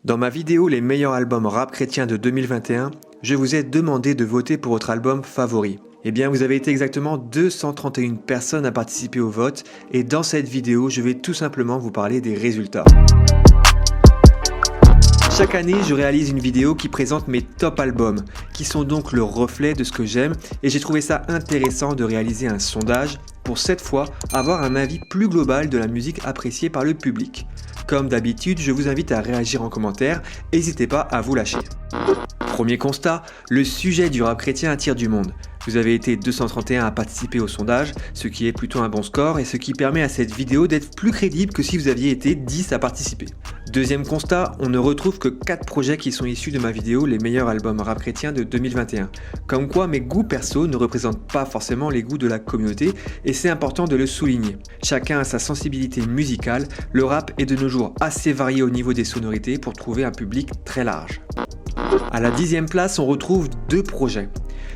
Dans ma vidéo Les meilleurs albums rap chrétiens de 2021, je vous ai demandé de voter pour votre album favori. Eh bien, vous avez été exactement 231 personnes à participer au vote et dans cette vidéo, je vais tout simplement vous parler des résultats. Chaque année, je réalise une vidéo qui présente mes top albums, qui sont donc le reflet de ce que j'aime et j'ai trouvé ça intéressant de réaliser un sondage pour cette fois avoir un avis plus global de la musique appréciée par le public. Comme d'habitude, je vous invite à réagir en commentaire, n'hésitez pas à vous lâcher. Premier constat, le sujet du rap chrétien attire du monde. Vous avez été 231 à participer au sondage, ce qui est plutôt un bon score et ce qui permet à cette vidéo d'être plus crédible que si vous aviez été 10 à participer. Deuxième constat, on ne retrouve que 4 projets qui sont issus de ma vidéo Les meilleurs albums rap chrétiens de 2021. Comme quoi mes goûts perso ne représentent pas forcément les goûts de la communauté et c'est important de le souligner. Chacun a sa sensibilité musicale, le rap est de nos jours assez varié au niveau des sonorités pour trouver un public très large. À la 10e place, on retrouve 2 projets.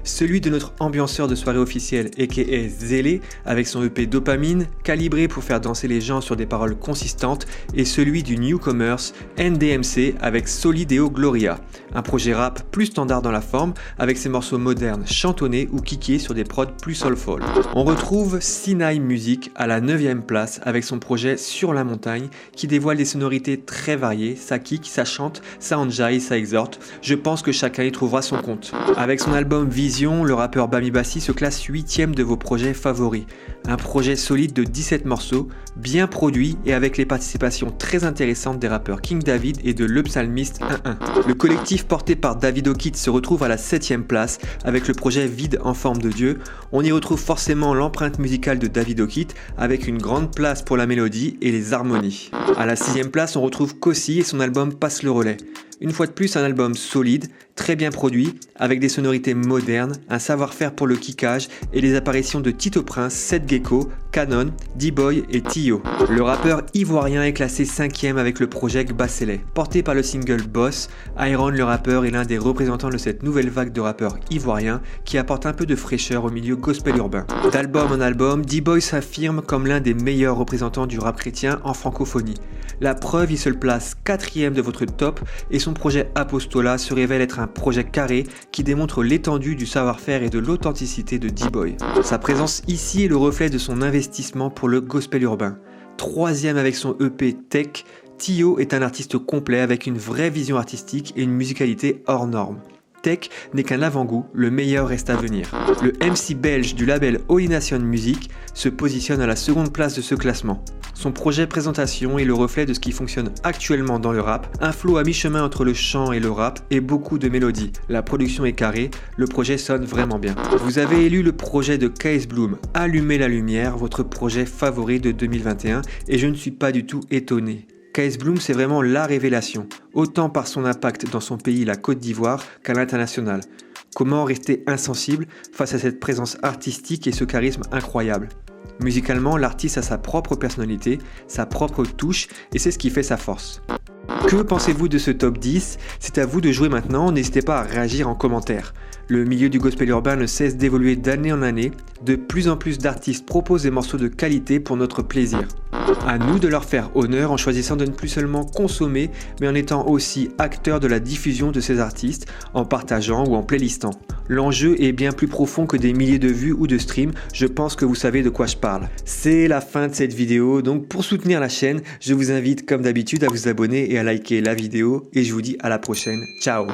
Celui de notre ambianceur de soirée officielle aka Zélé avec son EP Dopamine, calibré pour faire danser les gens sur des paroles consistantes, et celui du newcomers NDMC avec Solideo Gloria, un projet rap plus standard dans la forme avec ses morceaux modernes chantonnés ou kickés sur des prods plus soulful. On retrouve Sinai Music à la 9e place avec son projet Sur la montagne qui dévoile des sonorités très variées, ça kick, ça chante, ça enjaille, ça exhorte. Je pense que chacun y trouvera son compte. Avec son album Vision, le rappeur Bami Bassi se classe 8e de vos projets favoris. Un projet solide de 17 morceaux, bien produit et avec les participations très intéressantes des rappeurs King David et de Le Psalmiste 1-1. Le collectif porté par Davido Kid se retrouve à la 7e place avec le projet Vide en forme de Dieu. On y retrouve forcément l'empreinte musicale de Davido Kid avec une grande place pour la mélodie et les harmonies. À la 6e place, on retrouve Kossi et son album Passe le relais. Une fois de plus, un album solide, très bien produit, avec des sonorités modernes, un savoir-faire pour le kickage et les apparitions de Tito Prince, Seth Gecko, Canon, D-Boy et Tio. Le rappeur ivoirien est classé 5e avec le projet Gbasele. Porté par le single Boss, Iron le rappeur est l'un des représentants de cette nouvelle vague de rappeurs ivoiriens qui apporte un peu de fraîcheur au milieu gospel urbain. D'album en album, D-Boy s'affirme comme l'un des meilleurs représentants du rap chrétien en francophonie. La preuve, il se place 4e de votre top et son projet Apostola se révèle être un projet carré qui démontre l'étendue du savoir-faire et de l'authenticité de D-Boy. Sa présence ici est le reflet de son investissement pour le gospel urbain. 3e avec son EP Tech, Tio est un artiste complet avec une vraie vision artistique et une musicalité hors norme. Tech n'est qu'un avant-goût, le meilleur reste à venir. Le MC belge du label Holy Nation Music se positionne à la 2e place de ce classement. Son projet présentation est le reflet de ce qui fonctionne actuellement dans le rap, un flow à mi-chemin entre le chant et le rap et beaucoup de mélodies. La production est carrée, le projet sonne vraiment bien. Vous avez élu le projet de Case Bloom, Allumer la lumière, votre projet favori de 2021 et je ne suis pas du tout étonné. Case Bloom, c'est vraiment la révélation, autant par son impact dans son pays, la Côte d'Ivoire, qu'à l'international. Comment rester insensible face à cette présence artistique et ce charisme incroyable ? Musicalement, l'artiste a sa propre personnalité, sa propre touche et c'est ce qui fait sa force. Que pensez-vous de ce top 10 ? C'est à vous de jouer maintenant, n'hésitez pas à réagir en commentaire. Le milieu du gospel urbain ne cesse d'évoluer d'année en année, de plus en plus d'artistes proposent des morceaux de qualité pour notre plaisir. À nous de leur faire honneur en choisissant de ne plus seulement consommer, mais en étant aussi acteurs de la diffusion de ces artistes, en partageant ou en playlistant. L'enjeu est bien plus profond que des milliers de vues ou de streams, je pense que vous savez de quoi je parle. C'est la fin de cette vidéo, donc pour soutenir la chaîne, je vous invite comme d'habitude à vous abonner et à liker la vidéo, et je vous dis à la prochaine, ciao.